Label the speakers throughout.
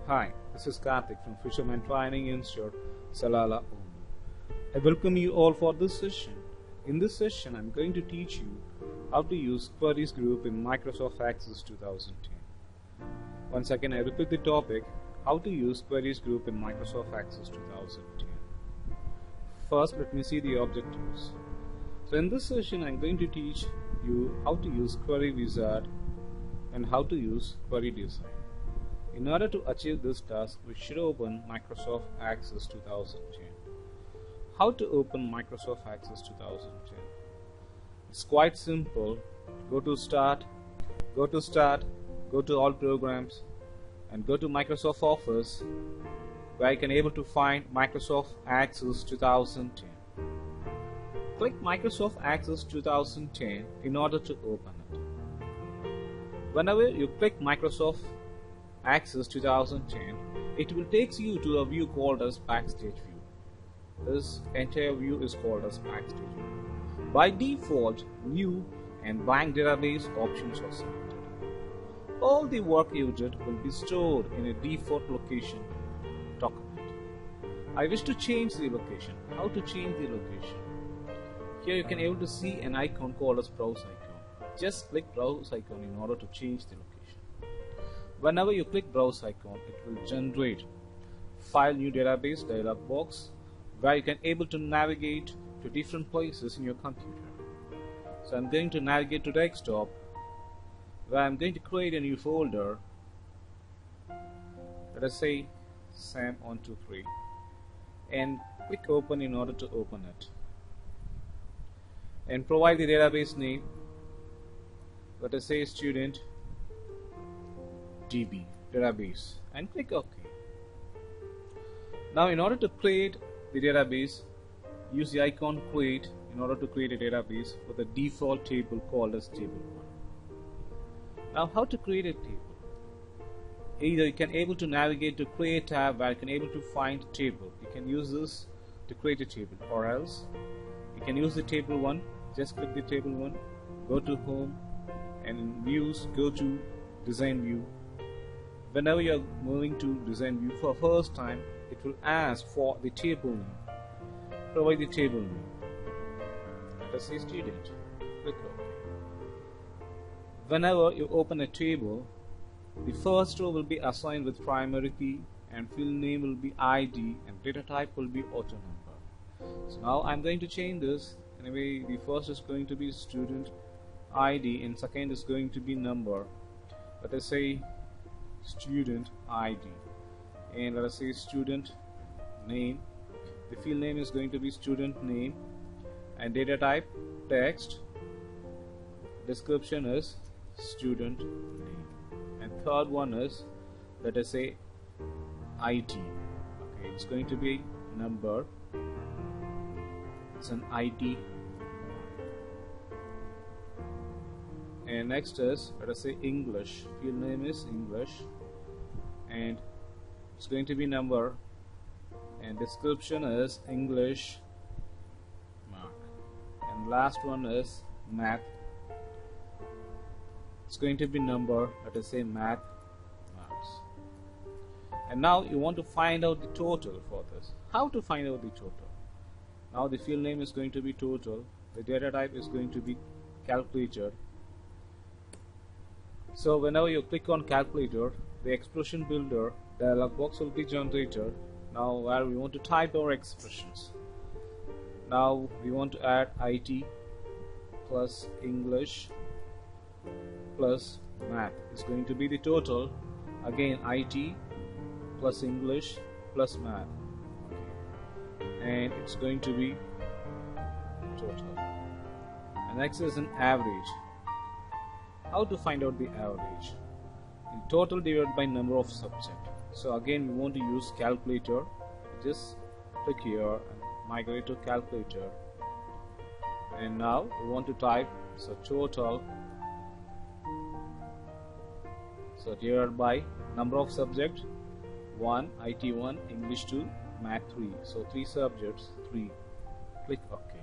Speaker 1: Hi, this is Karthik from Fisherman Training Institute, Salala, Oman. I welcome you all for this session. In this session, I'm going to teach you how to use Queries Group in Microsoft Access 2010. Once again, I repeat the topic, how to use Queries Group in Microsoft Access 2010. First, let me see the objectives. So in this session, I'm going to teach you how to use Query Wizard and how to use Query Design. In order to achieve this task, we should open Microsoft Access 2010. How to open Microsoft Access 2010? It's quite simple. Go to Start, go to All Programs, and go to Microsoft Office, where you can able to find Microsoft Access 2010. Click Microsoft Access 2010 in order to open it. Whenever you click Microsoft Access 2010, it will take you to a view called as Backstage View. This entire view is called as Backstage View. By default, New and Blank Database options are selected. All the work you did will be stored in a default location document. I wish to change the location. How to change the location? Here you can able to see an icon called as Browse icon. Just click Browse icon in order to change the location. Whenever you click Browse icon, it will generate File New Database dialog box where you can able to navigate to different places in your computer. So I'm going to navigate to Desktop, where I'm going to create a new folder. Let us say SAM123 and click Open in order to open it. And provide the database name. Let us say Student DB database and click OK. Now in order to create the database, use the icon Create in order to create a database for the default table called as Table 1. Now how to create a table? Either you can able to navigate to Create tab where you can able to find table. You can use this to create a table, or else you can use the Table 1. Just click the Table 1, go to Home, and in Views go to Design View. Whenever you are moving to Design View for first time, it will ask for the table name. Provide the table name. Let us say Student. Click OK. Whenever you open a table, the first row will be assigned with primary key, and field name will be ID, and data type will be auto number. So now I'm going to change this. Anyway, the first is going to be Student ID, and second is going to be number. Let us say Student ID, and let us say Student name. The field name is going to be Student name, and data type text. Description is Student name, and third one is, let us say, ID. Okay, it's going to be number. It's an ID. And next is, let us say, English. Field name is English, and it's going to be number, and description is English mark, and last one is math. It's going to be number, let us say math marks. And now you want to find out the total for this. How to find out the total? Now the field name is going to be total, the data type is going to be calculator. So whenever you click on calculator, the expression builder dialog box will be generated. Now where we want to type our expressions. Now we want to add IT plus English plus math is going to be the total. Again IT plus English plus math, and it's going to be total. And next is an average. How to find out the average? In total divided by number of subject. So again we want to use calculator. Just click here and migrate to calculator, and now we want to type total, so divided by number of subject 1, IT 1, English 2, Math 3. So 3 subjects, 3. Click OK.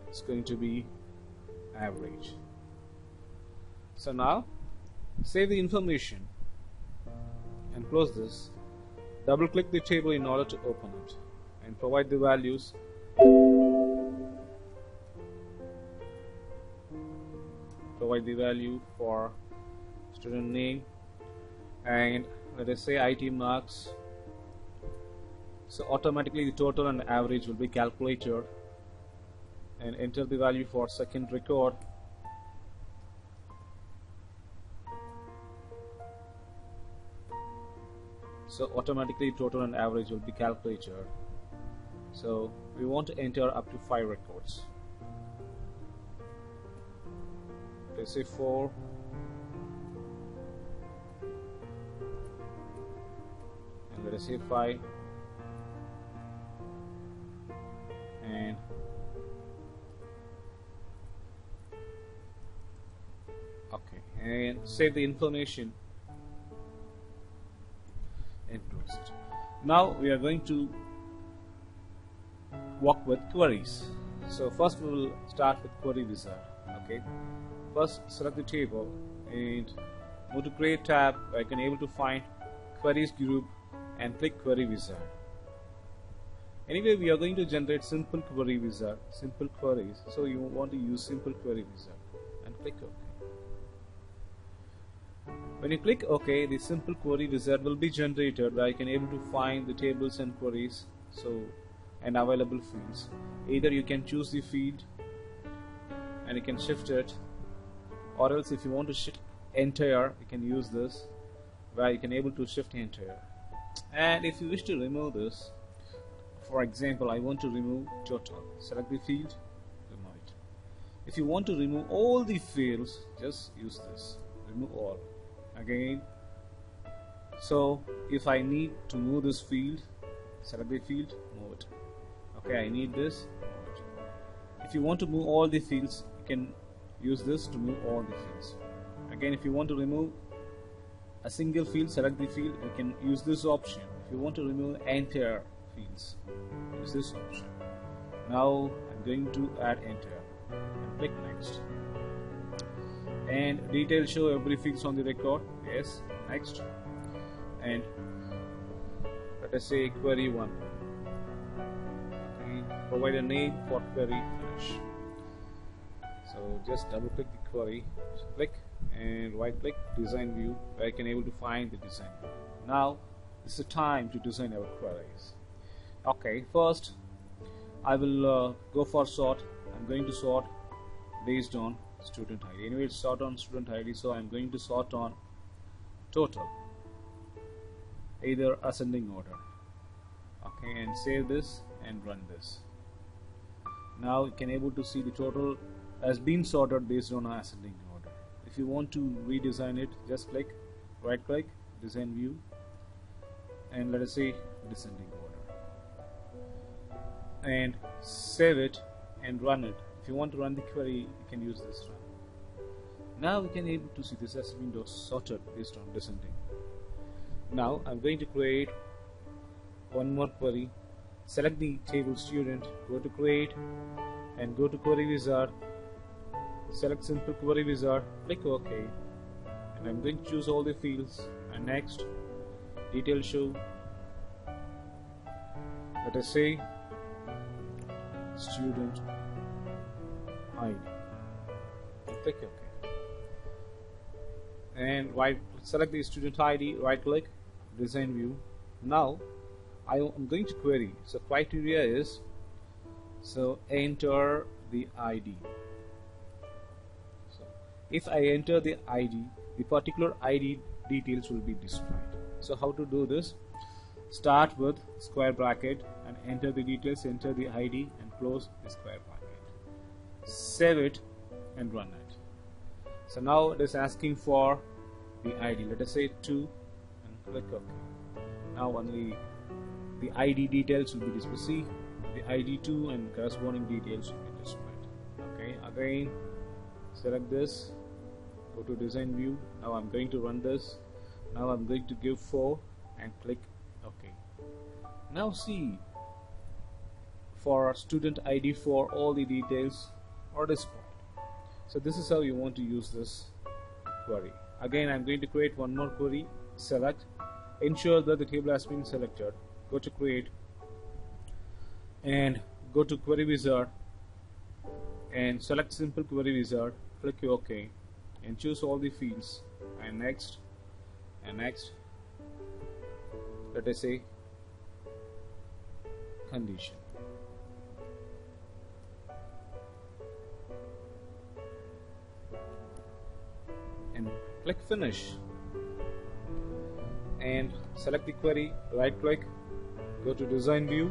Speaker 1: It's going to be average. So now save the information and close this. Double click the table in order to open it and provide the values. Provide the value for student name and let us say IT marks. So automatically the total and average will be calculated, and enter the value for second record. So automatically total and average will be calculated. So we want to enter up to 5 records. Let's say 4, and let us say 5, and okay, and save the information and close it. Now we are going to work with queries. So first we will start with Query Wizard. Okay, first select the table and move to Create tab where you can able to find Queries group and click Query Wizard. Anyway, we are going to generate simple query wizard, simple queries, so you want to use simple query wizard and click OK. When you click OK, the simple query wizard will be generated where you can able to find the tables and queries and available fields. Either you can choose the field and you can shift it, or else if you want to shift entire, you can use this where you can able to shift entire. And if you wish to remove this, for example, I want to remove total. Select the field, remove it. If you want to remove all the fields, just use this, remove all. Again, so if I need to move this field, select the field, move it. Okay, I need this, move it. If you want to move all the fields, you can use this to move all the fields. Again, if you want to remove a single field, select the field, you can use this option. If you want to remove entire fields, use this option. Now I'm going to add enter and click next. And details show every fields on the record. Yes, next. And let us say query 1. Okay, provide a name for query finish. So just double click the query, click and right click design view where I can able to find the design view. Now it's the time to design our queries. Okay, first I will go for sort. I'm going to sort based on student ID. Anyway, it's sort on student ID, so I'm going to sort on total, either ascending order. Okay, and save this and run this. Now you can able to see the total has been sorted based on ascending order. If you want to redesign it, just click, right click, design view, and let us say descending order, and save it and run it. If you want to run the query, you can use this run. Now we can able to see this as window sorted based on descending. Now I'm going to create one more query. Select the table student, go to create and go to query wizard, select simple query wizard, click OK, and I'm going to choose all the fields and next. Detail show, let us say student ID, click OK, and select the student ID, right click, design view. Now I am going to query. So criteria is, so enter the ID. So if I enter the ID, the particular ID details will be displayed. So how to do this? Start with square bracket and enter the details, enter the ID and close the square bracket. Save it and run it. So now it is asking for the ID. Let us say 2 and click OK. Now only the ID details will be displayed. See, the ID 2 and corresponding details will be displayed. Okay, again select this, go to design view. Now I'm going to run this. Now I'm going to give 4 and click OK. Now see, for student ID 4, all the details are displayed. So this is how you want to use this query. Again, I'm going to create one more query. Select ensure that the table has been selected. Go to create and go to query wizard and select simple query wizard, click OK and choose all the fields and next and next. Let us say condition and click finish and select the query, right click, go to design view.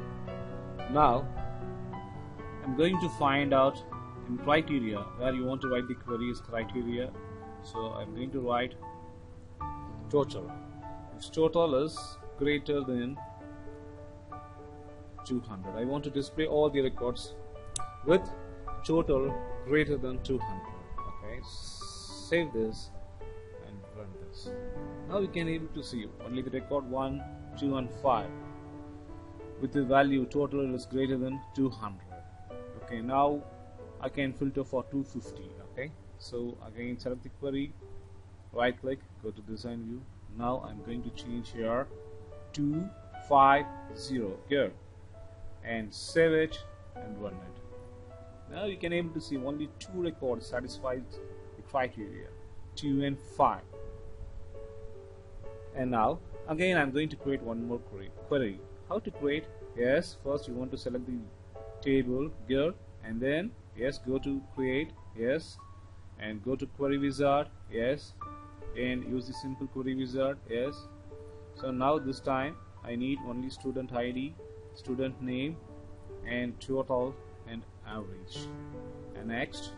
Speaker 1: Now I'm going to find out in criteria where you want to write the query is criteria. So I'm going to write total. If total is greater than 200, I want to display all the records with total greater than 200. Okay, save this and run this. Now we can able to see only the record 1, 2 and 5 with the value total is greater than 200. Okay, now I can filter for 250. Okay, so again select the query, right click, go to design view. Now I'm going to change here 250 here and save it and run it. Now you can able to see only 2 records satisfied the criteria, 2 and 5. And now again I'm going to create one more query. How to create? Yes, first you want to select the table here and then yes, go to create, yes, and go to query wizard, yes, and use the simple query wizard, yes. So now this time I need only student ID, student name and total and average and next.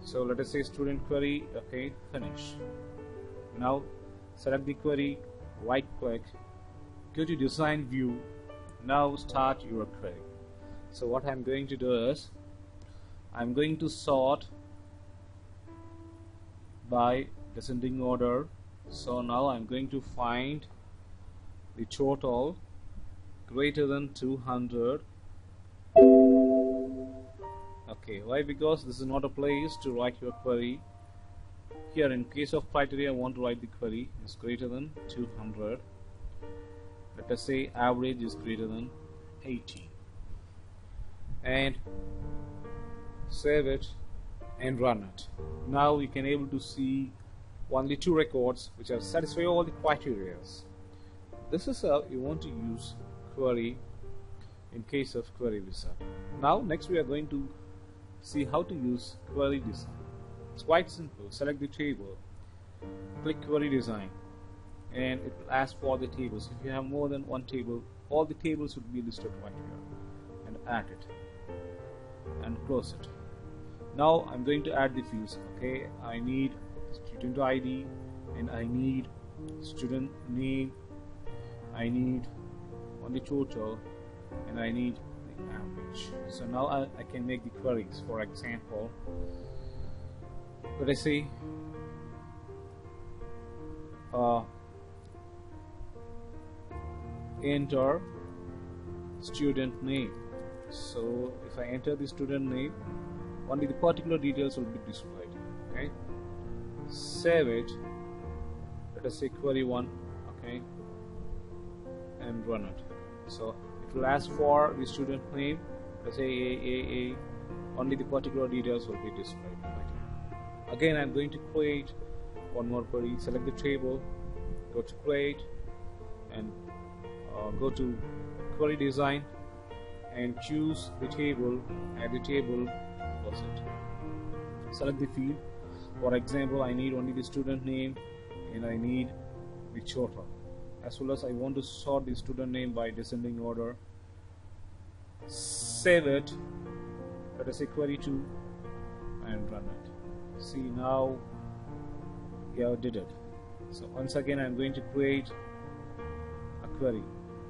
Speaker 1: So let us say student query. Okay, finish. Now select the query, right click, go to design view. Now start your query. So what I'm going to do is I'm going to sort by descending order. So now I'm going to find the total greater than 200. Okay, why? Because this is not a place to write your query. Here in case of criteria I want to write the query is greater than 200. Let us say average is greater than 80 and save it and run it. Now you can able to see only 2 records which are satisfy all the criteria. This is how you want to use query in case of query wizard. Now next we are going to see how to use query design. It's quite simple. Select the table, click query design and it will ask for the tables. If you have more than one table, all the tables would be listed right here and add it and close it. Now I'm going to add the fields. Okay, I need student ID and I need student name, I need only total and I need the average. So now I can make the queries. For example, let us say enter student name. So if I enter the student name, only the particular details will be displayed. Okay, save it. Let us say query 1. Okay, and run it. So it will ask for the student name. Let's say A. Only the particular details will be displayed right here. Again, I'm going to create one more query. Select the table, go to create and go to query design and choose the table. Add the table, close it. Select the field. For example, I need only the student name and I need the total, as well as I want to sort the student name by descending order. Save it. Let us say query 2 and run it. See, now I did it. So once again I'm going to create a query.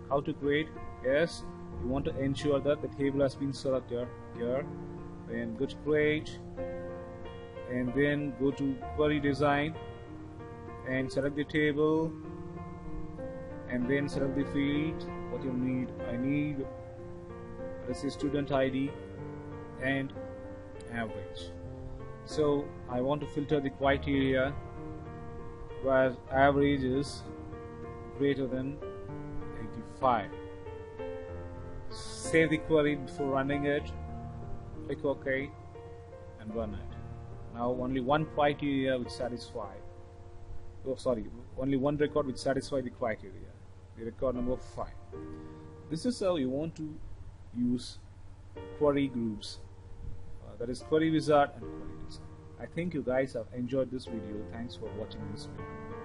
Speaker 1: How to create? Yes, you want to ensure that the table has been selected here, then go to create and then go to query design and select the table and then select the field what you need. I need, let's say, student ID and average. So I want to filter the criteria where average is greater than 85. Save the query before running it, click OK and run it. Now only one criteria which satisfy, only one record which satisfy the criteria, the record number 5. This is how you want to use query groups, that is query wizard and query design. I think you guys have enjoyed this video. Thanks for watching this video.